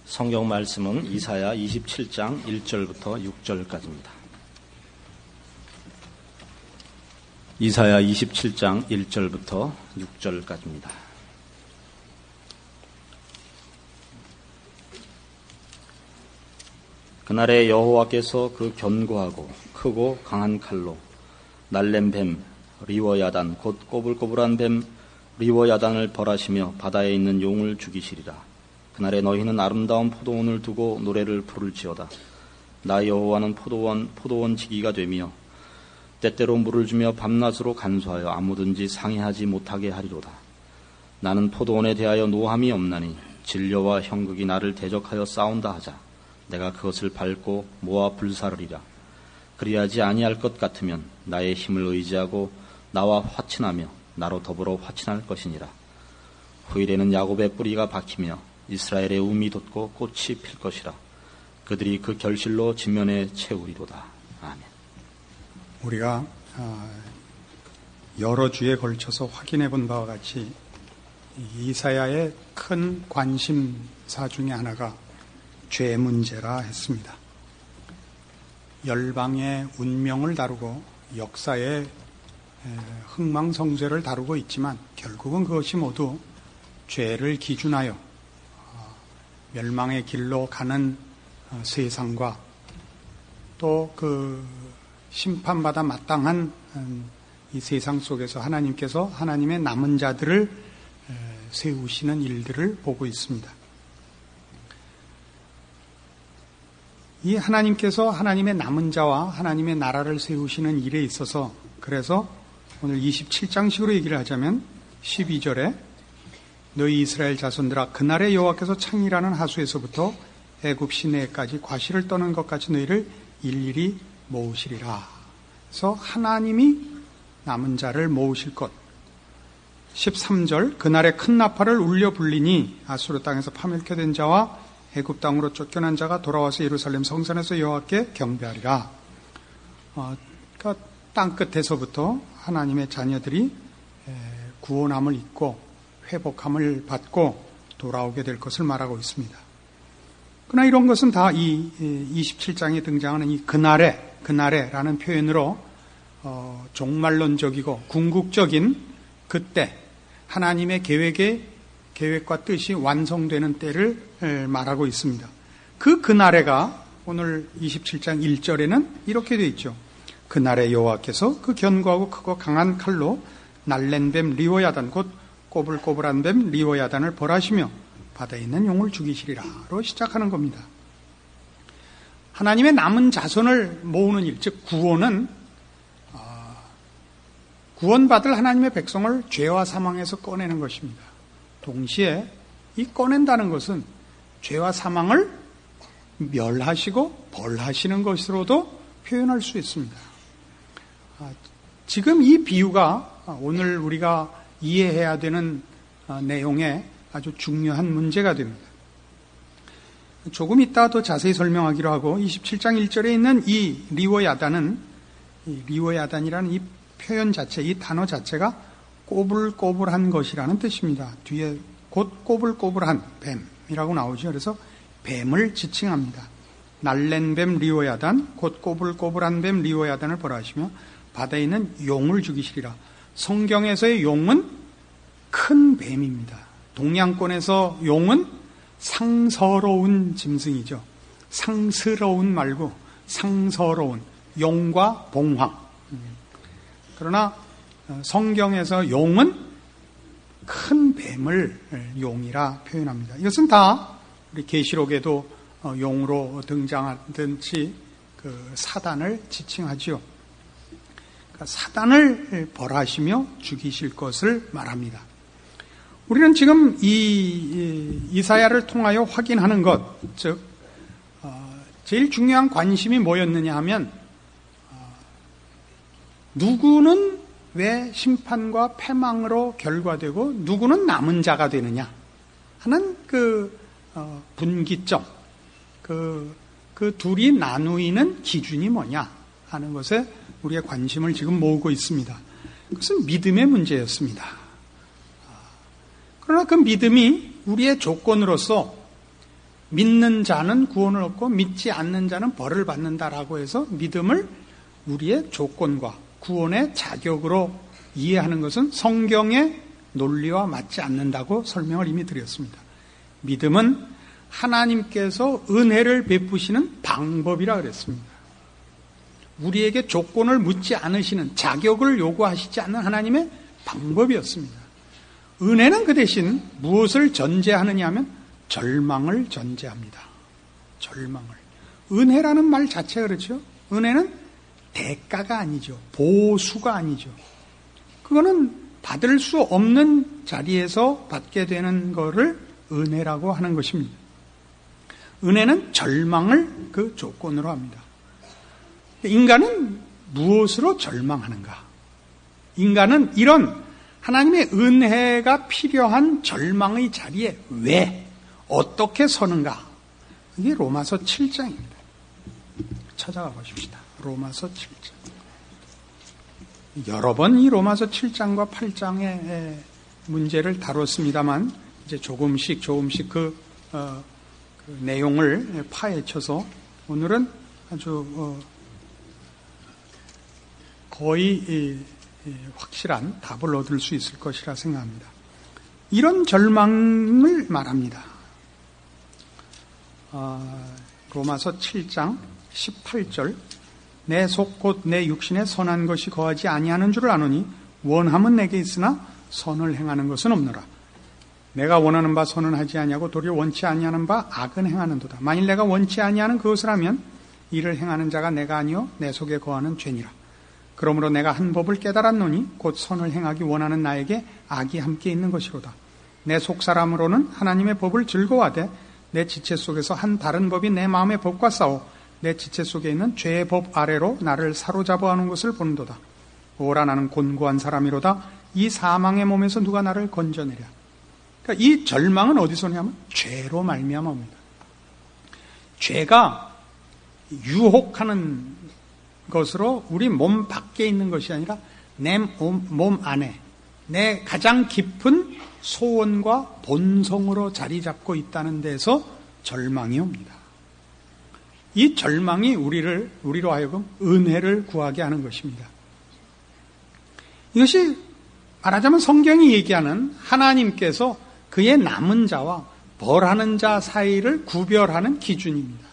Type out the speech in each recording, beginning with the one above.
성경 말씀은 이사야 27장 1절부터 6절까지입니다. 이사야 27장 1절부터 6절까지입니다. 그날에 여호와께서 그 견고하고 크고 강한 칼로 날랜 뱀 리워야단 곧 꼬불꼬불한 뱀 리워야단을 벌하시며 바다에 있는 용을 죽이시리라. 그날에 너희는 아름다운 포도원을 두고 노래를 부를지어다. 나 여호와는 포도원 지기가 되며 때때로 물을 주며 밤낮으로 간수하여 아무든지 상해하지 못하게 하리로다. 나는 포도원에 대하여 노함이 없나니 진려와 형극이 나를 대적하여 싸운다 하자. 내가 그것을 밟고 모아 불사르리라. 그리하지 아니할 것 같으면 나의 힘을 의지하고 나와 화친하며 나로 더불어 화친할 것이니라. 후일에는 야곱의 뿌리가 박히며 이스라엘의 움이 돋고 꽃이 필 것이라. 그들이 그 결실로 지면에 채우리로다. 아멘. 우리가 여러 주에 걸쳐서 확인해 본 바와 같이 이사야의 큰 관심사 중에 하나가 죄 문제라 했습니다. 열방의 운명을 다루고 역사의 흥망성쇠를 다루고 있지만 결국은 그것이 모두 죄를 기준하여 멸망의 길로 가는 세상과 또 그 심판받아 마땅한 이 세상 속에서 하나님께서 하나님의 남은 자들을 세우시는 일들을 보고 있습니다. 이 하나님께서 하나님의 남은 자와 하나님의 나라를 세우시는 일에 있어서 그래서 오늘 27장식으로 얘기를 하자면 12절에 너희 이스라엘 자손들아 그날에 여호와께서 창이라는 하수에서부터 애굽 시내까지 과실을 떠는 것 같이 너희를 일일이 모으시리라. 그래서 하나님이 남은 자를 모으실 것. 13절 그날에 큰 나팔을 울려 불리니 아수르 땅에서 파멸케 된 자와 애굽 땅으로 쫓겨난 자가 돌아와서 예루살렘 성산에서 여호와께 경배하리라. 그러니까 땅 끝에서부터 하나님의 자녀들이 구원함을 입고 회복함을 받고 돌아오게 될 것을 말하고 있습니다. 그러나 이런 것은 다 이 27장에 등장하는 이 그날에라는 표현으로 종말론적이고 궁극적인 그때 하나님의 계획과 뜻이 완성되는 때를 말하고 있습니다. 그날에가 오늘 27장 1절에는 이렇게 되어 있죠. 그날에 여호와께서 그 견고하고 크고 강한 칼로 날랜 뱀 리워야단 곧 꼬불꼬불한 뱀 리워야단을 벌하시며 바다에 있는 용을 죽이시리라로 시작하는 겁니다. 하나님의 남은 자손을 모으는 일, 즉 구원은 구원받을 하나님의 백성을 죄와 사망에서 꺼내는 것입니다. 동시에 이 꺼낸다는 것은 죄와 사망을 멸하시고 벌하시는 것으로도 표현할 수 있습니다. 지금 이 비유가 오늘 우리가 이해해야 되는 내용에 아주 중요한 문제가 됩니다. 조금 이따 더 자세히 설명하기로 하고 27장 1절에 있는 이 리워야단은 리워야단이라는 이 표현 자체, 이 단어 자체가 꼬불꼬불한 것이라는 뜻입니다. 뒤에 곧 꼬불꼬불한 뱀이라고 나오죠. 그래서 뱀을 지칭합니다. 날랜 뱀 리워야단 곧 꼬불꼬불한 뱀 리워야단을 벌하시며 바다에 있는 용을 죽이시리라. 성경에서의 용은 큰 뱀입니다. 동양권에서 용은 상서로운 짐승이죠. 상스러운 말고 상서로운 용과 봉황. 그러나 성경에서 용은 큰 뱀을 용이라 표현합니다. 이것은 다 우리 계시록에도 용으로 등장하듯이 그 사단을 지칭하지요. 사단을 벌하시며 죽이실 것을 말합니다. 우리는 지금 이 이사야를 통하여 확인하는 것, 즉 제일 중요한 관심이 뭐였느냐 하면 누구는 왜 심판과 패망으로 결과되고 누구는 남은 자가 되느냐 하는 그 분기점, 그 둘이 나누이는 기준이 뭐냐 하는 것에 우리의 관심을 지금 모으고 있습니다. 그것은 믿음의 문제였습니다. 그러나 그 믿음이 우리의 조건으로서 믿는 자는 구원을 얻고 믿지 않는 자는 벌을 받는다라고 해서 믿음을 우리의 조건과 구원의 자격으로 이해하는 것은 성경의 논리와 맞지 않는다고 설명을 이미 드렸습니다. 믿음은 하나님께서 은혜를 베푸시는 방법이라 그랬습니다. 우리에게 조건을 묻지 않으시는, 자격을 요구하시지 않는 하나님의 방법이었습니다. 은혜는 그 대신 무엇을 전제하느냐 하면 절망을 전제합니다. 절망을. 은혜라는 말 자체가 그렇죠. 은혜는 대가가 아니죠. 보수가 아니죠. 그거는 받을 수 없는 자리에서 받게 되는 거를 은혜라고 하는 것입니다. 은혜는 절망을 그 조건으로 합니다. 인간은 무엇으로 절망하는가? 인간은 이런 하나님의 은혜가 필요한 절망의 자리에 왜, 어떻게 서는가? 이게 로마서 7장입니다. 찾아가 보십시다. 로마서 7장. 여러 번 이 로마서 7장과 8장의 문제를 다뤘습니다만 이제 조금씩 그 내용을 파헤쳐서 오늘은 아주 거의 확실한 답을 얻을 수 있을 것이라 생각합니다. 이런 절망을 말합니다. 로마서 7장 18절 내 속 곧 내 육신에 선한 것이 거하지 아니하는 줄을 아노니 원함은 내게 있으나 선을 행하는 것은 없노라. 내가 원하는 바 선은 하지 아니하고 도리어 원치 아니하는 바 악은 행하는도다. 만일 내가 원치 아니하는 그것을 하면 이를 행하는 자가 내가 아니요 내 속에 거하는 죄니라. 그러므로 내가 한 법을 깨달았노니 곧 선을 행하기 원하는 나에게 악이 함께 있는 것이로다. 내 속사람으로는 하나님의 법을 즐거워하되 내 지체 속에서 한 다른 법이 내 마음의 법과 싸워 내 지체 속에 있는 죄의 법 아래로 나를 사로잡아 하는 것을 보는도다. 오라 나는 곤고한 사람이로다. 이 사망의 몸에서 누가 나를 건져내랴. 그러니까 이 절망은 어디서 오냐면 죄로 말미암아 옵니다. 죄가 유혹하는 것으로 우리 몸 밖에 있는 것이 아니라 내 몸 안에 내 가장 깊은 소원과 본성으로 자리 잡고 있다는 데서 절망이 옵니다. 이 절망이 우리로 하여금 은혜를 구하게 하는 것입니다. 이것이 말하자면 성경이 얘기하는 하나님께서 그의 남은 자와 벌하는 자 사이를 구별하는 기준입니다.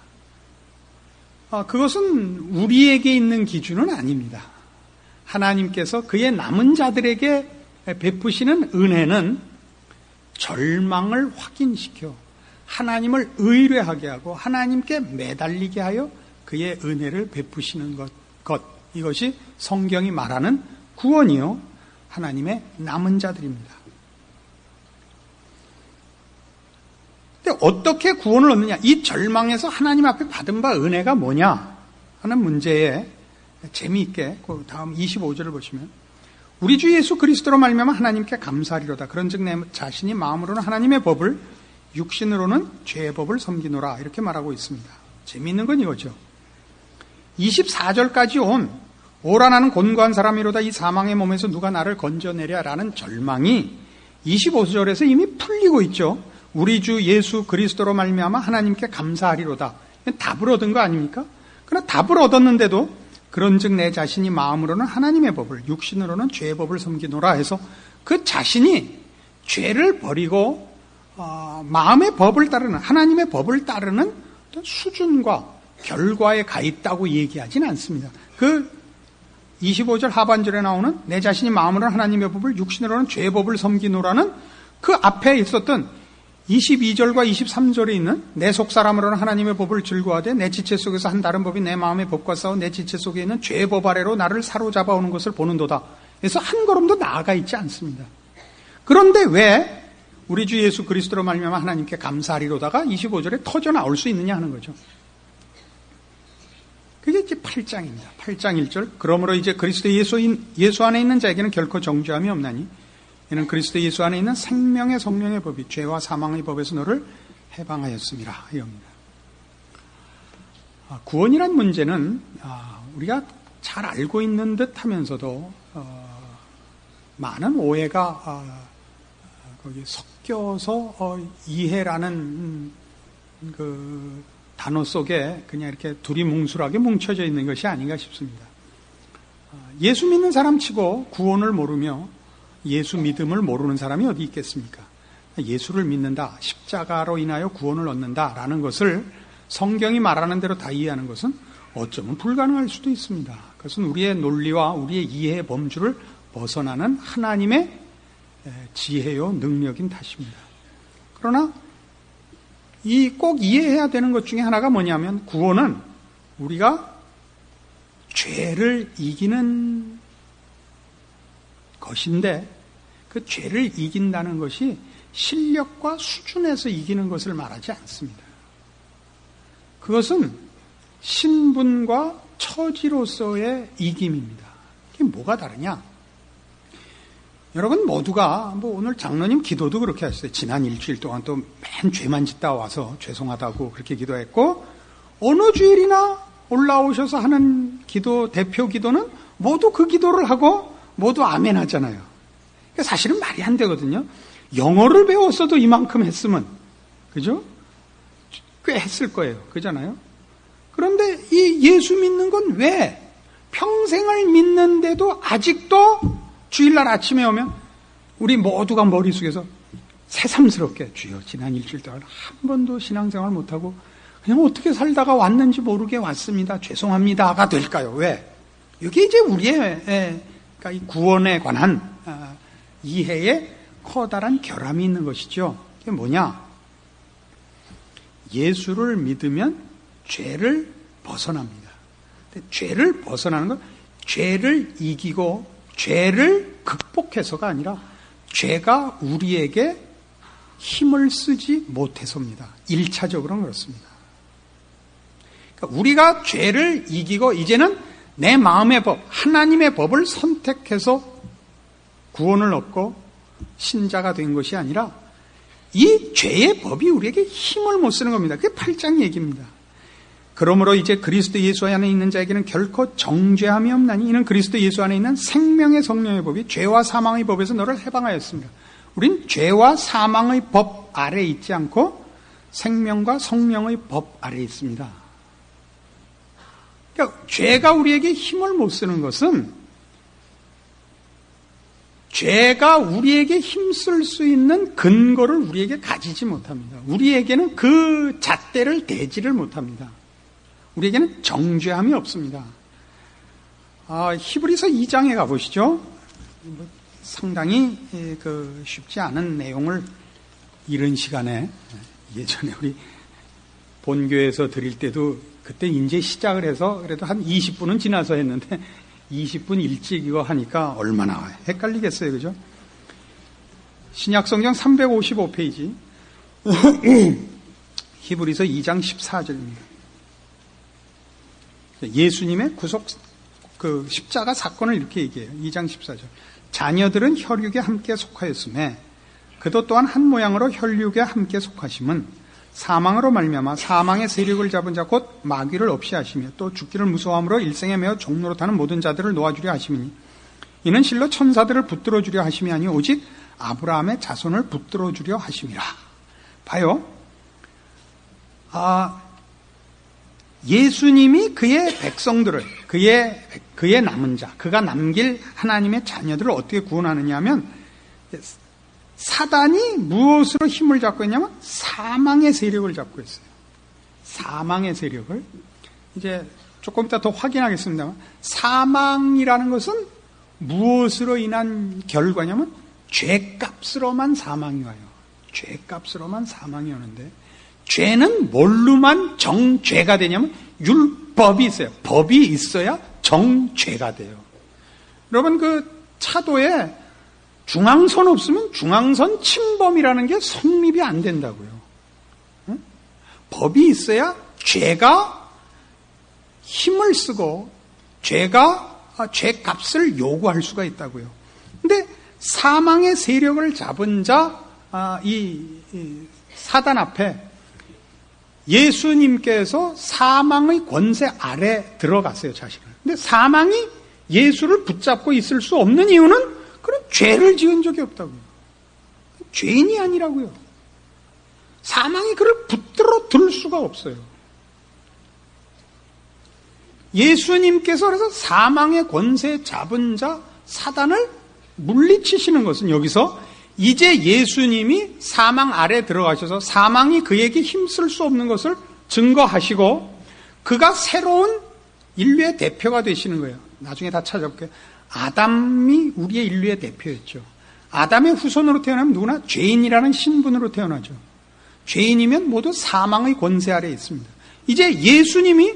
그것은 우리에게 있는 기준은 아닙니다. 하나님께서 그의 남은 자들에게 베푸시는 은혜는 절망을 확인시켜 하나님을 의뢰하게 하고 하나님께 매달리게 하여 그의 은혜를 베푸시는 것. 이것이 성경이 말하는 구원이요 하나님의 남은 자들입니다. 근데 어떻게 구원을 얻느냐? 이 절망에서 하나님 앞에 받은 바 은혜가 뭐냐 하는 문제에 재미있게 그 다음 25절을 보시면 우리 주 예수 그리스도로 말미암아 하나님께 감사하리로다. 그런즉 내 자신이 마음으로는 하나님의 법을 육신으로는 죄의 법을 섬기노라 이렇게 말하고 있습니다. 재미있는 건 이거죠. 24절까지 오라 나는 곤고한 사람이로다. 이 사망의 몸에서 누가 나를 건져내랴 라는 절망이 25절에서 이미 풀리고 있죠. 우리 주 예수 그리스도로 말미암아 하나님께 감사하리로다. 답을 얻은 거 아닙니까? 그러나 답을 얻었는데도 그런즉 내 자신이 마음으로는 하나님의 법을 육신으로는 죄의 법을 섬기노라 해서 그 자신이 죄를 버리고 마음의 법을 따르는 하나님의 법을 따르는 어떤 수준과 결과에 가 있다고 얘기하진 않습니다. 그 25절 하반절에 나오는 내 자신이 마음으로는 하나님의 법을 육신으로는 죄의 법을 섬기노라는 그 앞에 있었던 22절과 23절에 있는 내 속사람으로는 하나님의 법을 즐거워하되 내 지체 속에서 한 다른 법이 내 마음의 법과 싸워 내 지체 속에 있는 죄의 법 아래로 나를 사로잡아 오는 것을 보는도다. 그래서 한 걸음도 나아가 있지 않습니다. 그런데 왜 우리 주 예수 그리스도로 말미암아 하나님께 감사하리로다가 25절에 터져 나올 수 있느냐 하는 거죠. 그게 이제 8장입니다. 8장 1절. 그러므로 이제 그리스도 예수 안에 있는 자에게는 결코 정죄함이 없나니 이는 그리스도 예수 안에 있는 생명의 성령의 법이 죄와 사망의 법에서 너를 해방하였습니다. 이겁니다. 구원이란 문제는 우리가 잘 알고 있는 듯 하면서도 많은 오해가 거기 섞여서 이해라는 그 단어 속에 그냥 이렇게 두리뭉술하게 뭉쳐져 있는 것이 아닌가 싶습니다. 예수 믿는 사람 치고 구원을 모르며 예수 믿음을 모르는 사람이 어디 있겠습니까? 예수를 믿는다, 십자가로 인하여 구원을 얻는다라는 것을 성경이 말하는 대로 다 이해하는 것은 어쩌면 불가능할 수도 있습니다. 그것은 우리의 논리와 우리의 이해의 범주를 벗어나는 하나님의 지혜요 능력인 탓입니다. 그러나 이 꼭 이해해야 되는 것 중에 하나가 뭐냐면 구원은 우리가 죄를 이기는 것인데 그 죄를 이긴다는 것이 실력과 수준에서 이기는 것을 말하지 않습니다. 그것은 신분과 처지로서의 이김입니다. 이게 뭐가 다르냐? 여러분 모두가 오늘 장로님 기도도 그렇게 하셨어요. 지난 일주일 동안 또 맨 죄만 짓다 와서 죄송하다고 그렇게 기도했고 어느 주일이나 올라오셔서 하는 기도, 대표 기도는 모두 그 기도를 하고 모두 아멘 하잖아요. 그러니까 사실은 말이 안 되거든요. 영어를 배웠어도 이만큼 했으면, 그죠? 꽤 했을 거예요. 그잖아요? 그런데 이 예수 믿는 건 왜? 평생을 믿는데도 아직도 주일날 아침에 오면 우리 모두가 머릿속에서 새삼스럽게 주여 지난 일주일 동안 한 번도 신앙생활 못하고 그냥 어떻게 살다가 왔는지 모르게 왔습니다. 죄송합니다가 될까요? 왜? 이게 이제 우리의 그러니까 이 구원에 관한 이해에 커다란 결함이 있는 것이죠. 이게 뭐냐? 예수를 믿으면 죄를 벗어납니다. 근데 죄를 벗어나는 건 죄를 이기고 죄를 극복해서가 아니라 죄가 우리에게 힘을 쓰지 못해서입니다. 1차적으로는 그렇습니다. 그러니까 우리가 죄를 이기고 이제는 내 마음의 법, 하나님의 법을 선택해서 구원을 얻고 신자가 된 것이 아니라 이 죄의 법이 우리에게 힘을 못 쓰는 겁니다. 그게 8장 얘기입니다. 그러므로 이제 그리스도 예수 안에 있는 자에게는 결코 정죄함이 없나니 이는 그리스도 예수 안에 있는 생명의 성령의 법이 죄와 사망의 법에서 너를 해방하였습니다. 우린 죄와 사망의 법 아래에 있지 않고 생명과 성령의 법 아래에 있습니다. 그러니까 죄가 우리에게 힘을 못 쓰는 것은 죄가 우리에게 힘쓸 수 있는 근거를 우리에게 가지지 못합니다. 우리에게는 그 잣대를 대지를 못합니다. 우리에게는 정죄함이 없습니다. 히브리서 2장에 가보시죠. 상당히 쉽지 않은 내용을 이른 시간에 예전에 우리 본교에서 드릴 때도 그때 이제 시작을 해서 그래도 한 20분은 지나서 했는데 20분 일찍 이거 하니까 얼마나 헷갈리겠어요. 그죠? 신약성경 355페이지 히브리서 2장 14절입니다. 예수님의 구속 십자가 사건을 이렇게 얘기해요. 2장 14절. 자녀들은 혈육에 함께 속하였음에 그도 또한 한 모양으로 혈육에 함께 속하심은 사망으로 말미암아 사망의 세력을 잡은 자 곧 마귀를 없이 하시며 또 죽기를 무서워함으로 일생에 매어 종노릇하는 모든 자들을 놓아주려 하심이니 이는 실로 천사들을 붙들어 주려 하심이 아니 오직 아브라함의 자손을 붙들어 주려 하심이라. 봐요. 예수님이 그의 백성들을 그의 남은 자, 그가 남길 하나님의 자녀들을 어떻게 구원하느냐 하면 사단이 무엇으로 힘을 잡고 있냐면 사망의 세력을 잡고 있어요. 사망의 세력을 이제 조금 이따 더 확인하겠습니다만 사망이라는 것은 무엇으로 인한 결과냐면 죄값으로만 사망이 와요. 죄값으로만 사망이 오는데 죄는 뭘로만 정죄가 되냐면 율법이 있어요. 법이 있어야 정죄가 돼요. 여러분 그 차도에 중앙선 없으면 중앙선 침범이라는 게 성립이 안 된다고요. 응? 법이 있어야 죄가 힘을 쓰고 죄가 죄값을 요구할 수가 있다고요. 근데 사망의 세력을 잡은 자, 이 사단 앞에 예수님께서 사망의 권세 아래 들어갔어요, 자신을. 근데 사망이 예수를 붙잡고 있을 수 없는 이유는 그런 죄를 지은 적이 없다고요. 죄인이 아니라고요. 사망이 그를 붙들어 곁으로 들 수가 없어요. 예수님께서 그래서 사망의 권세 잡은 자 사단을 물리치시는 것은 여기서 이제 예수님이 사망 아래 들어가셔서 사망이 그에게 힘쓸 수 없는 것을 증거하시고 그가 새로운 인류의 대표가 되시는 거예요. 나중에 다 찾아볼게요. 아담이 우리의 인류의 대표였죠. 아담의 후손으로 태어나면 누구나 죄인이라는 신분으로 태어나죠. 죄인이면 모두 사망의 권세 아래에 있습니다. 이제 예수님이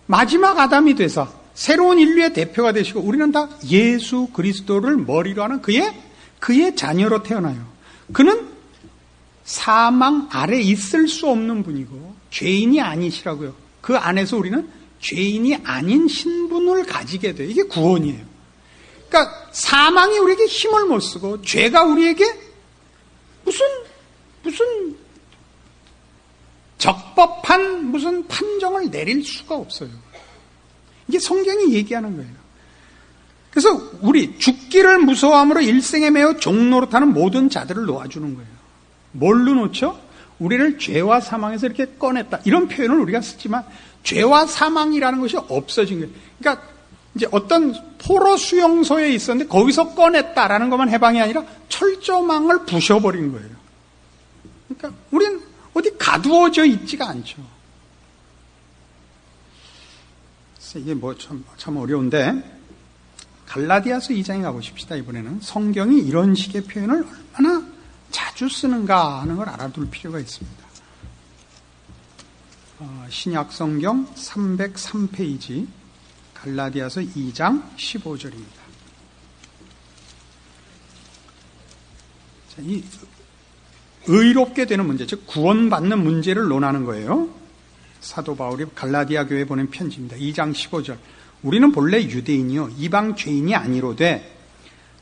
마지막 아담이 되사 새로운 인류의 대표가 되시고 우리는 다 예수 그리스도를 머리로 하는 그의 자녀로 태어나요. 그는 사망 아래 있을 수 없는 분이고 죄인이 아니시라고요. 그 안에서 우리는 죄인이 아닌 신분을 가지게 돼요. 이게 구원이에요. 그러니까 사망이 우리에게 힘을 못 쓰고 죄가 우리에게 무슨 적법한 무슨 판정을 내릴 수가 없어요. 이게 성경이 얘기하는 거예요. 그래서 우리 죽기를 무서워함으로 일생에 매어 종노릇하는 모든 자들을 놓아주는 거예요. 뭘로 놓죠? 우리를 죄와 사망에서 이렇게 꺼냈다. 이런 표현을 우리가 쓰지만 죄와 사망이라는 것이 없어진 거예요. 그러니까 이제 어떤 포로 수용소에 있었는데 거기서 꺼냈다라는 것만 해방이 아니라 철조망을 부셔버린 거예요. 그러니까 우린 어디 가두어져 있지가 않죠. 이게 참 어려운데 갈라디아서 2장에 가보십시다. 이번에는 성경이 이런 식의 표현을 얼마나 자주 쓰는가 하는 걸 알아둘 필요가 있습니다. 신약 성경 303페이지 갈라디아서 2장 15절입니다. 이 의롭게 되는 문제, 즉 구원받는 문제를 논하는 거예요. 사도 바울이 갈라디아 교회에 보낸 편지입니다. 2장 15절. 우리는 본래 유대인이요 이방 죄인이 아니로되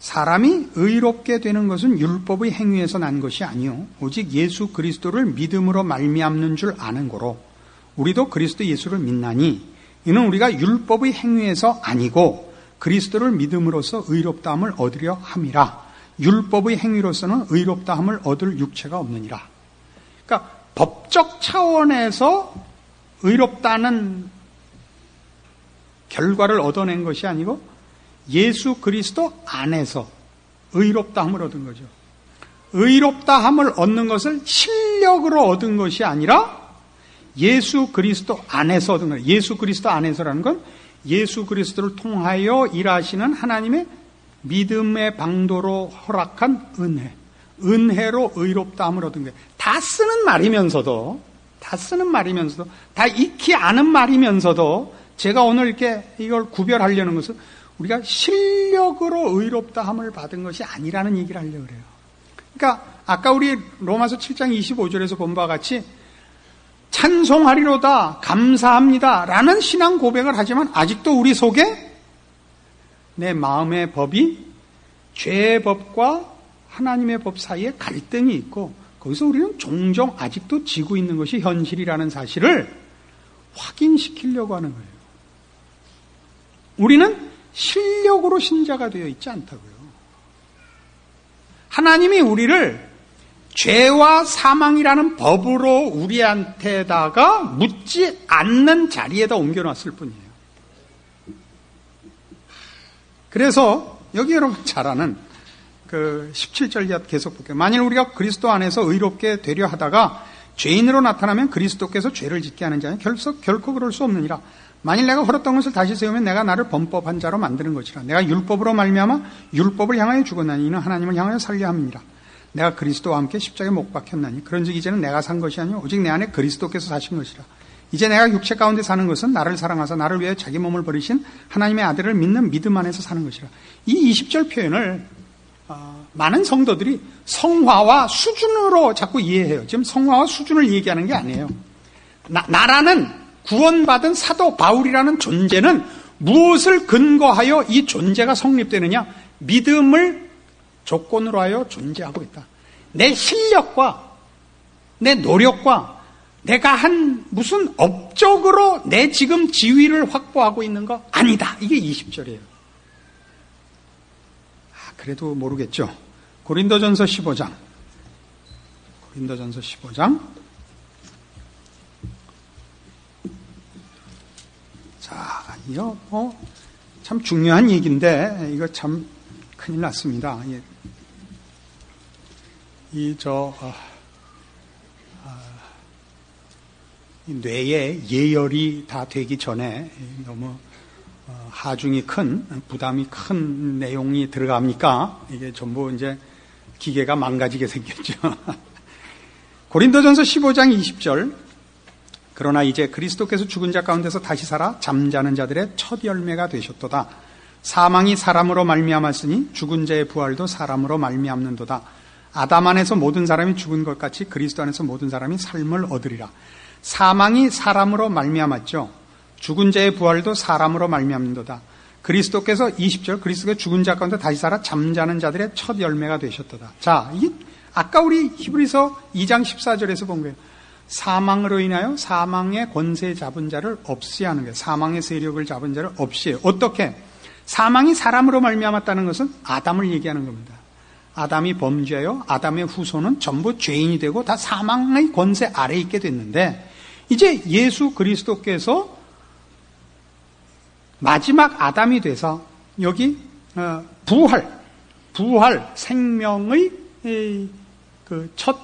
사람이 의롭게 되는 것은 율법의 행위에서 난 것이 아니요 오직 예수 그리스도를 믿음으로 말미암는 줄 아는 거로 우리도 그리스도 예수를 믿나니 이는 우리가 율법의 행위에서 아니고 그리스도를 믿음으로써 의롭다함을 얻으려 함이라. 율법의 행위로서는 의롭다함을 얻을 육체가 없느니라. 그러니까 법적 차원에서 의롭다는 결과를 얻어낸 것이 아니고 예수 그리스도 안에서 의롭다함을 얻은 거죠. 의롭다함을 얻는 것을 실력으로 얻은 것이 아니라 예수 그리스도 안에서 얻은 거예요. 예수 그리스도 안에서라는 건 예수 그리스도를 통하여 일하시는 하나님의 믿음의 방도로 허락한 은혜로 의롭다함을 얻은 거예요. 다 쓰는 말이면서도 다 익히 아는 말이면서도 제가 오늘 이렇게 이걸 구별하려는 것은 우리가 실력으로 의롭다함을 받은 것이 아니라는 얘기를 하려고 그래요. 그러니까 아까 우리 로마서 7장 25절에서 본 바와 같이 찬송하리로다 감사합니다 라는 신앙 고백을 하지만 아직도 우리 속에 내 마음의 법이 죄의 법과 하나님의 법 사이에 갈등이 있고 거기서 우리는 종종 아직도 지고 있는 것이 현실이라는 사실을 확인시키려고 하는 거예요. 우리는 실력으로 신자가 되어 있지 않다고요. 하나님이 우리를 죄와 사망이라는 법으로 우리한테다가 묻지 않는 자리에다 옮겨놨을 뿐이에요. 그래서 여기 여러분 잘 아는 그 17절 이하 계속 볼게요. 만일 우리가 그리스도 안에서 의롭게 되려 하다가 죄인으로 나타나면 그리스도께서 죄를 짓게 하는 자는 결코 그럴 수 없느니라. 만일 내가 헐었던 것을 다시 세우면 내가 나를 범법한 자로 만드는 것이라. 내가 율법으로 말미암아 율법을 향하여 죽었나니 이는 하나님을 향하여 살려 함이니라. 내가 그리스도와 함께 십자가에 못 박혔나니 그런즉 이제는 내가 산 것이 아니요 오직 내 안에 그리스도께서 사신 것이라. 이제 내가 육체 가운데 사는 것은 나를 사랑하사 나를 위해 자기 몸을 버리신 하나님의 아들을 믿는 믿음 안에서 사는 것이라. 이 20절 표현을 많은 성도들이 성화와 수준으로 자꾸 이해해요. 지금 성화와 수준을 얘기하는 게 아니에요. 나라는 구원받은 사도 바울이라는 존재는 무엇을 근거하여 이 존재가 성립되느냐? 믿음을 조건으로 하여 존재하고 있다. 내 실력과 내 노력과 내가 한 무슨 업적으로 내 지금 지위를 확보하고 있는 거 아니다. 이게 20절이에요. 그래도 모르겠죠. 고린도전서 15장 자, 이거 참 중요한 얘기인데 이거 참 큰일 났습니다. 이 뇌에 예열이 다 되기 전에 너무 하중이 큰, 부담이 큰 내용이 들어갑니까? 이게 전부 이제 기계가 망가지게 생겼죠. 고린도전서 15장 20절. 그러나 이제 그리스도께서 죽은 자 가운데서 다시 살아 잠자는 자들의 첫 열매가 되셨도다. 사망이 사람으로 말미암았으니 죽은 자의 부활도 사람으로 말미암는도다. 아담 안에서 모든 사람이 죽은 것 같이 그리스도 안에서 모든 사람이 삶을 얻으리라. 사망이 사람으로 말미암았죠. 죽은 자의 부활도 사람으로 말미암는도다. 그리스도께서 20절 그리스도가 죽은 자 가운데 다시 살아 잠자는 자들의 첫 열매가 되셨도다. 자, 이게 아까 우리 히브리서 2장 14절에서 본 거예요. 사망으로 인하여 사망의 권세 잡은 자를 없이 하는 거예요. 사망의 세력을 잡은 자를 없이 해요. 어떻게? 사망이 사람으로 말미암았다는 것은 아담을 얘기하는 겁니다. 아담이 범죄하여 아담의 후손은 전부 죄인이 되고 다 사망의 권세 아래에 있게 됐는데 이제 예수 그리스도께서 마지막 아담이 돼서 여기 부활 생명의 첫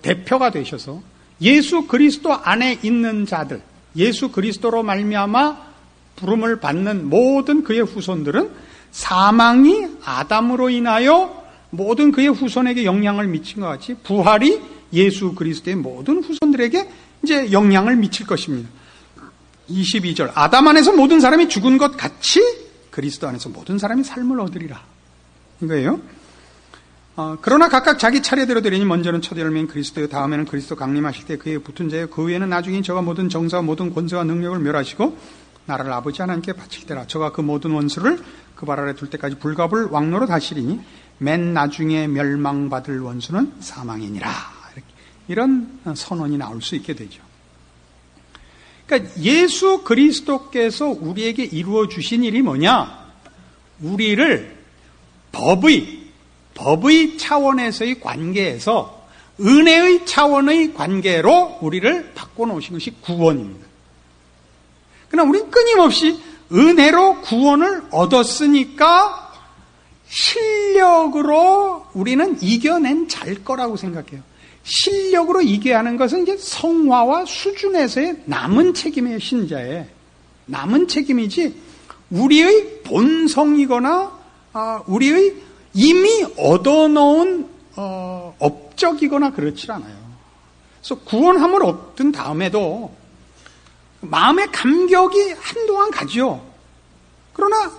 대표가 되셔서 예수 그리스도 안에 있는 자들, 예수 그리스도로 말미암아 부름을 받는 모든 그의 후손들은 사망이 아담으로 인하여 모든 그의 후손에게 영향을 미친 것 같이 부활이 예수 그리스도의 모든 후손들에게 이제 영향을 미칠 것입니다. 22절 아담 안에서 모든 사람이 죽은 것 같이 그리스도 안에서 모든 사람이 삶을 얻으리라 이거예요. 그러나 각각 자기 차례대로 되리니 먼저는 첫 열매인 그리스도요 다음에는 그리스도 강림하실 때 그의 붙은 자요 그 후에는 나중에 저가 모든 정사와 모든 권세와 능력을 멸하시고 나라를 아버지 하나님께 바칠 때라. 저가 그 모든 원수를 그 발 아래 둘 때까지 불갑을 왕노로 다시리니 맨 나중에 멸망받을 원수는 사망이니라. 이런 선언이 나올 수 있게 되죠. 그러니까 예수 그리스도께서 우리에게 이루어 주신 일이 뭐냐? 우리를 법의 차원에서의 관계에서 은혜의 차원의 관계로 우리를 바꿔놓으신 것이 구원입니다. 그러나 우리는 끊임없이 은혜로 구원을 얻었으니까 실력으로 우리는 이겨낸 잘 거라고 생각해요. 실력으로 이겨야 하는 것은 이제 성화와 수준에서의 남은 책임이에요. 신자의 남은 책임이지 우리의 본성이거나 우리의 이미 얻어놓은 업적이거나 그렇지 않아요. 그래서 구원함을 얻은 다음에도 마음의 감격이 한동안 가죠. 그러나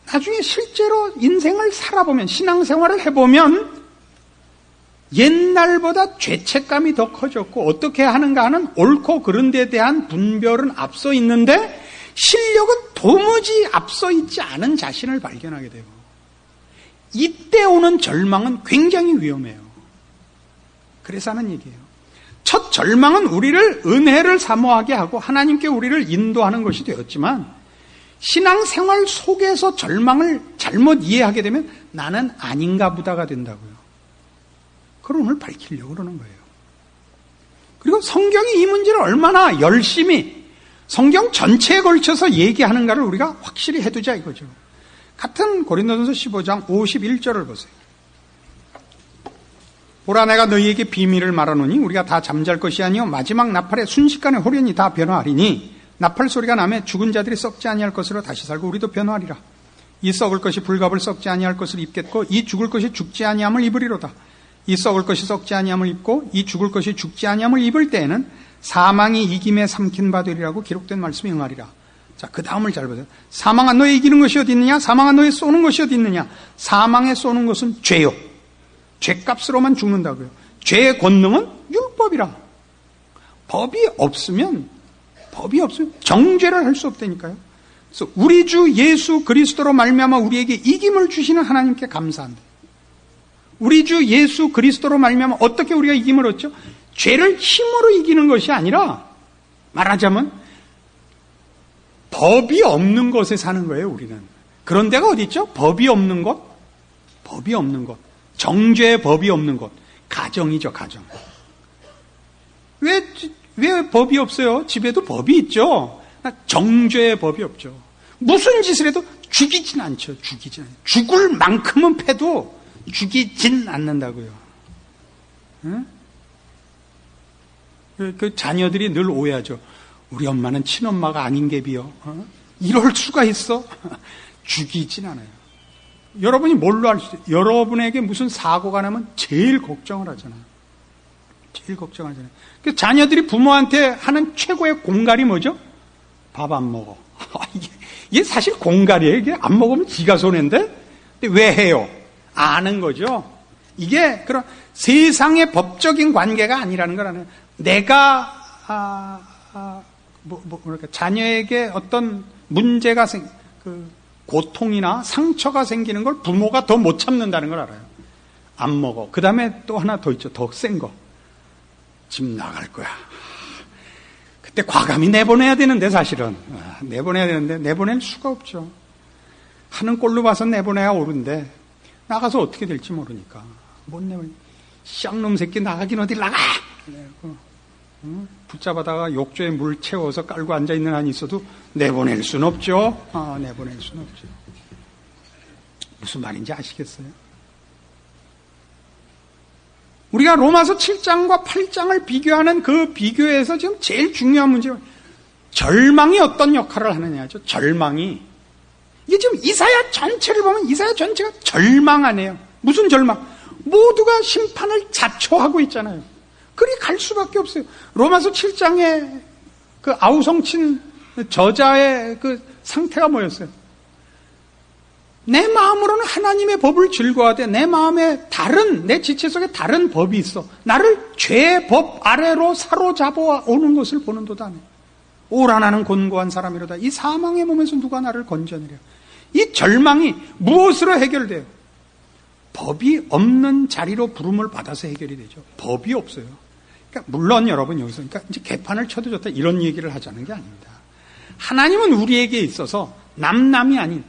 나중에 실제로 인생을 살아보면 신앙생활을 해보면 옛날보다 죄책감이 더 커졌고 어떻게 하는가 하는 옳고 그른 데 대한 분별은 앞서 있는데 실력은 도무지 앞서 있지 않은 자신을 발견하게 되고 이때 오는 절망은 굉장히 위험해요. 그래서 하는 얘기예요. 첫 절망은 우리를 은혜를 사모하게 하고 하나님께 우리를 인도하는 것이 되었지만 신앙생활 속에서 절망을 잘못 이해하게 되면 나는 아닌가 보다가 된다고요. 그걸 오늘 밝히려고 그러는 거예요. 그리고 성경이 이 문제를 얼마나 열심히 성경 전체에 걸쳐서 얘기하는가를 우리가 확실히 해두자 이거죠. 같은 고린도전서 15장 51절을 보세요. 보라 내가 너희에게 비밀을 말하노니 우리가 다 잠잘 것이 아니요 마지막 나팔에 순식간에 호련히 다 변화하리니 나팔 소리가 나매 죽은 자들이 썩지 아니할 것으로 다시 살고 우리도 변화하리라. 이 썩을 것이 불갑을 썩지 아니할 것을 입겠고 이 죽을 것이 죽지 아니함을 입으리로다. 이 썩을 것이 썩지 아니함을 입고 이 죽을 것이 죽지 아니함을 입을 때에는 사망이 이김에 삼킨 바 되리라고 기록된 말씀이 응하리라. 자, 그 다음을 잘 보세요. 사망아 너의 이기는 것이 어디 있느냐? 사망아 너의 쏘는 것이 어디 있느냐? 사망에 쏘는 것은 죄요. 죄값으로만 죽는다고요. 죄의 권능은 율법이라. 법이 없으면 정죄를 할 수 없다니까요. 그래서 우리 주 예수 그리스도로 말미암아 우리에게 이김을 주시는 하나님께 감사한다. 우리 주 예수 그리스도로 말미암아 어떻게 우리가 이김을 얻죠? 죄를 힘으로 이기는 것이 아니라 말하자면 법이 없는 곳에 사는 거예요. 우리는. 그런 데가 어디 있죠? 법이 없는 곳. 정죄의 법이 없는 곳. 가정이죠. 가정. 왜 법이 없어요? 집에도 법이 있죠. 정죄의 법이 없죠. 무슨 짓을 해도 죽이진 않죠. 죽을 만큼은 패도 죽이진 않는다고요. 응? 그 자녀들이 늘 오해하죠. 우리 엄마는 친엄마가 아닌 게비요. 이럴 수가 있어? 죽이진 않아요. 여러분이 뭘로 알 수 있어요? 여러분에게 무슨 사고가 나면 제일 걱정을 하잖아요. 제일 걱정하잖아요. 그 자녀들이 부모한테 하는 최고의 공갈이 뭐죠? 밥 안 먹어. 이게 사실 공갈이에요. 이게 안 먹으면 지가 손해인데? 근데 왜 해요? 아는 거죠. 이게 그런 세상의 법적인 관계가 아니라는 걸 아는 거예요. 내가 그러니까 자녀에게 어떤 문제가 고통이나 상처가 생기는 걸 부모가 더 못 참는다는 걸 알아요. 안 먹어. 그 다음에 또 하나 더 있죠. 더 센 거. 집 나갈 거야. 그때 과감히 내보내야 되는데 사실은. 내보내야 되는데 내보낼 수가 없죠. 하는 꼴로 봐서 내보내야 옳은데 나가서 어떻게 될지 모르니까. 못 내보내. 쌍놈 새끼 나가긴 어딜 나가! 붙잡아다가 욕조에 물 채워서 깔고 앉아있는 한이 있어도 내보낼 수는 없죠. 내보낼 수는 없죠. 무슨 말인지 아시겠어요? 우리가 로마서 7장과 8장을 비교하는 그 비교에서 지금 제일 중요한 문제는 절망이 어떤 역할을 하느냐죠. 절망이. 이게 지금 이사야 전체를 보면 이사야 전체가 절망 아니에요. 무슨 절망? 모두가 심판을 자초하고 있잖아요. 그리 갈 수밖에 없어요. 로마서 7장의 그 아우성친 저자의 그 상태가 뭐였어요? 내 마음으로는 하나님의 법을 즐거워하되 내 마음에 내 지체 속에 다른 법이 있어. 나를 죄의 법 아래로 사로잡아 오는 것을 보는도다. 오라 나는 곤고한 사람이로다. 이 사망의 몸에서 누가 나를 건져내랴. 이 절망이 무엇으로 해결돼요? 법이 없는 자리로 부름을 받아서 해결이 되죠. 법이 없어요. 그러니까 물론 여러분 여기서 그러니까 이제 개판을 쳐도 좋다 이런 얘기를 하자는 게 아닙니다. 하나님은 우리에게 있어서 남남이 아닌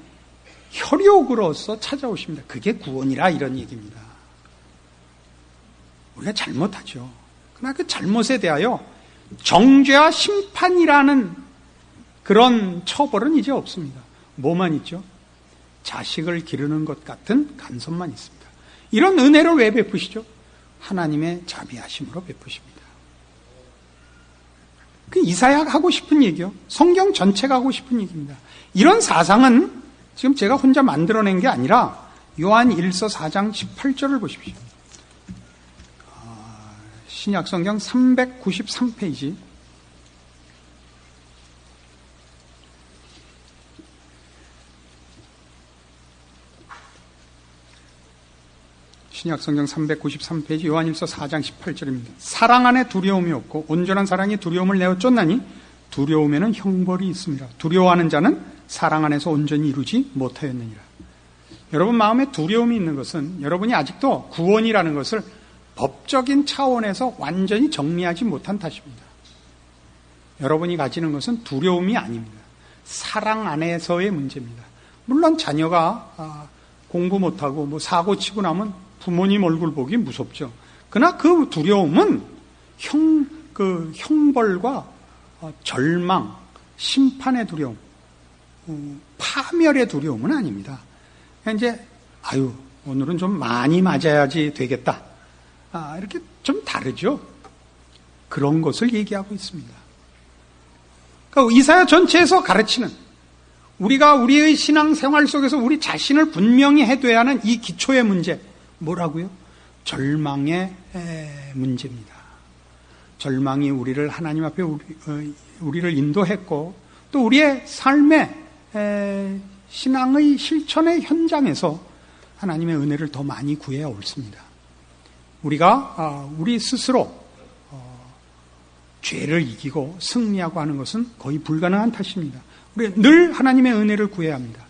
혈육으로서 찾아오십니다. 그게 구원이라 이런 얘기입니다. 우리가 잘못하죠. 그러나 그 잘못에 대하여 정죄와 심판이라는 그런 처벌은 이제 없습니다. 뭐만 있죠? 자식을 기르는 것 같은 간섭만 있습니다. 이런 은혜를 왜 베푸시죠? 하나님의 자비하심으로 베푸십니다. 그 이사야가 하고 싶은 얘기요. 성경 전체가 하고 싶은 얘기입니다. 이런 사상은 지금 제가 혼자 만들어낸 게 아니라 요한 1서 4장 18절을 보십시오. 신약 성경 393페이지. 신약 성경 393페이지 요한일서 4장 18절입니다. 사랑 안에 두려움이 없고 온전한 사랑이 두려움을 내어 쫓나니 두려움에는 형벌이 있습니다. 두려워하는 자는 사랑 안에서 온전히 이루지 못하였느니라. 여러분 마음에 두려움이 있는 것은 여러분이 아직도 구원이라는 것을 법적인 차원에서 완전히 정리하지 못한 탓입니다. 여러분이 가지는 것은 두려움이 아닙니다. 사랑 안에서의 문제입니다. 물론 자녀가 공부 못하고 사고 치고 나면 부모님 얼굴 보기 무섭죠. 그러나 그 두려움은 형벌과 절망, 심판의 두려움, 파멸의 두려움은 아닙니다. 이제 오늘은 좀 많이 맞아야지 되겠다. 이렇게 좀 다르죠. 그런 것을 얘기하고 있습니다. 그러니까 이사야 전체에서 가르치는 우리가 우리의 신앙생활 속에서 우리 자신을 분명히 해둬야 하는 이 기초의 문제 뭐라고요? 절망의 문제입니다. 절망이 우리를 하나님 앞에 우리를 인도했고 또 우리의 삶의 신앙의 실천의 현장에서 하나님의 은혜를 더 많이 구해야 옳습니다. 우리가 우리 스스로 죄를 이기고 승리하고 하는 것은 거의 불가능한 탓입니다. 우리 늘 하나님의 은혜를 구해야 합니다.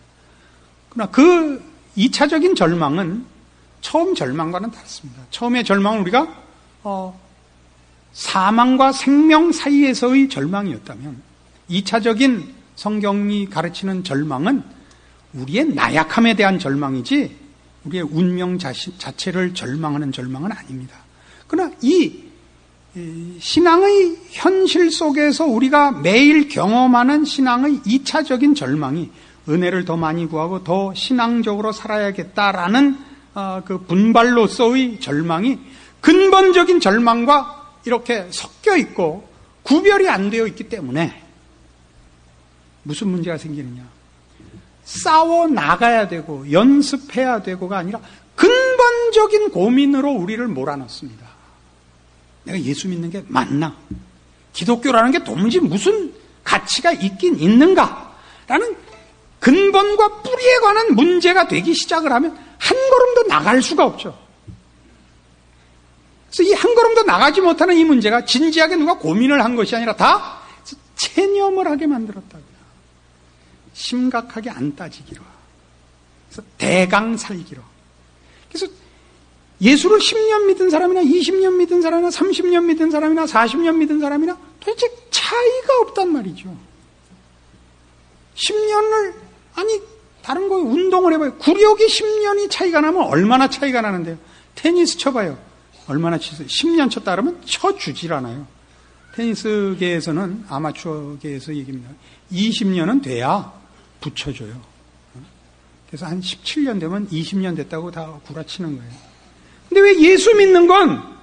그러나 그 2차적인 절망은 처음 절망과는 다릅니다. 처음의 절망은 우리가 사망과 생명 사이에서의 절망이었다면 2차적인 성경이 가르치는 절망은 우리의 나약함에 대한 절망이지 우리의 운명 자체를 절망하는 절망은 아닙니다. 그러나 이 신앙의 현실 속에서 우리가 매일 경험하는 신앙의 2차적인 절망이 은혜를 더 많이 구하고 더 신앙적으로 살아야겠다라는 그 분발로서의 절망이 근본적인 절망과 이렇게 섞여 있고 구별이 안 되어 있기 때문에 무슨 문제가 생기느냐. 싸워 나가야 되고 연습해야 되고가 아니라 근본적인 고민으로 우리를 몰아넣습니다. 내가 예수 믿는 게 맞나? 기독교라는 게 도무지 무슨 가치가 있긴 있는가라는 근본과 뿌리에 관한 문제가 되기 시작을 하면 한 걸음도 나갈 수가 없죠. 그래서 이 한 걸음도 나가지 못하는 이 문제가 진지하게 누가 고민을 한 것이 아니라 다 체념을 하게 만들었다고요. 심각하게 안 따지기로. 그래서 대강 살기로. 그래서 예수를 10년 믿은 사람이나 20년 믿은 사람이나 30년 믿은 사람이나 40년 믿은 사람이나 도대체 차이가 없단 말이죠. 10년을 아니 다른 거 운동을 해봐요. 구력이 10년이 차이가 나면 얼마나 차이가 나는데요. 테니스 쳐봐요. 얼마나 치세요? 10년 쳤다 그러면 쳐주질 않아요. 테니스계에서는 아마추어계에서 얘기입니다. 20년은 돼야 붙여줘요. 그래서 한 17년 되면 20년 됐다고 다 구라치는 거예요. 근데 왜 예수 믿는 건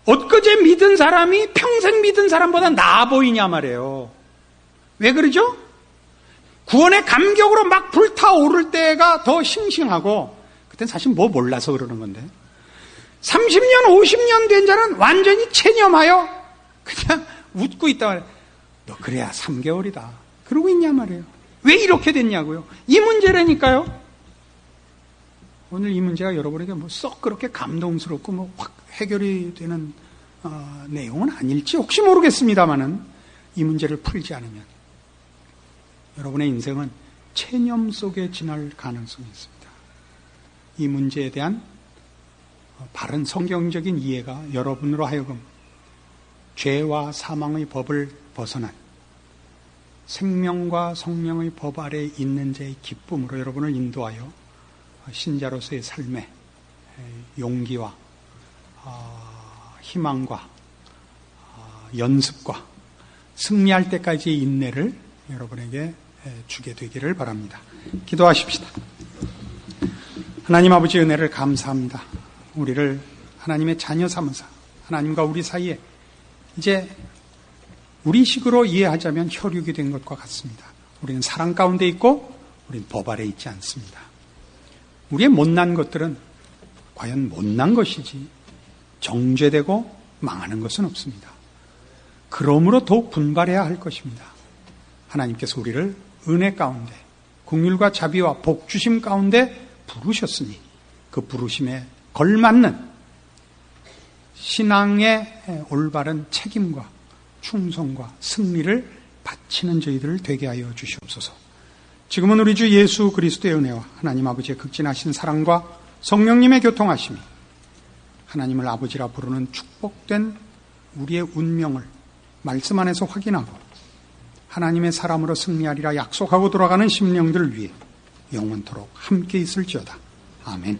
엊그제 믿은 사람이 평생 믿은 사람보다 나아 보이냐 말이에요. 왜 그러죠? 구원의 감격으로 막 불타오를 때가 더 싱싱하고 그땐 사실 뭐 몰라서 그러는 건데 30년, 50년 된 자는 완전히 체념하여 그냥 웃고 있다 말이에요. 너 그래야 3개월이다. 그러고 있냐 말이에요. 왜 이렇게 됐냐고요. 이 문제라니까요. 오늘 이 문제가 여러분에게 뭐 썩 그렇게 감동스럽고 뭐 확 해결이 되는 내용은 아닐지 혹시 모르겠습니다만은 이 문제를 풀지 않으면 여러분의 인생은 체념 속에 지날 가능성이 있습니다. 이 문제에 대한 바른 성경적인 이해가 여러분으로 하여금 죄와 사망의 법을 벗어난 생명과 성령의 법 아래에 있는 자의 기쁨으로 여러분을 인도하여 신자로서의 삶에 용기와 희망과 연습과 승리할 때까지의 인내를 여러분에게 주게 되기를 바랍니다. 기도하십시다. 하나님 아버지 은혜를 감사합니다. 우리를 하나님의 자녀 삼으사 하나님과 우리 사이에 이제 우리식으로 이해하자면 혈육이 된 것과 같습니다. 우리는 사랑 가운데 있고 우리는 법 아래 있지 않습니다. 우리의 못난 것들은 과연 못난 것이지 정죄되고 망하는 것은 없습니다. 그러므로 더욱 분발해야 할 것입니다. 하나님께서 우리를 은혜 가운데 긍휼과 자비와 복주심 가운데 부르셨으니 그 부르심에 걸맞는 신앙의 올바른 책임과 충성과 승리를 바치는 저희들을 되게 하여 주시옵소서. 지금은 우리 주 예수 그리스도의 은혜와 하나님 아버지의 극진하신 사랑과 성령님의 교통하심이 하나님을 아버지라 부르는 축복된 우리의 운명을 말씀 안에서 확인하고 하나님의 사람으로 승리하리라 약속하고 돌아가는 심령들을 위해 영원토록 함께 있을지어다. 아멘.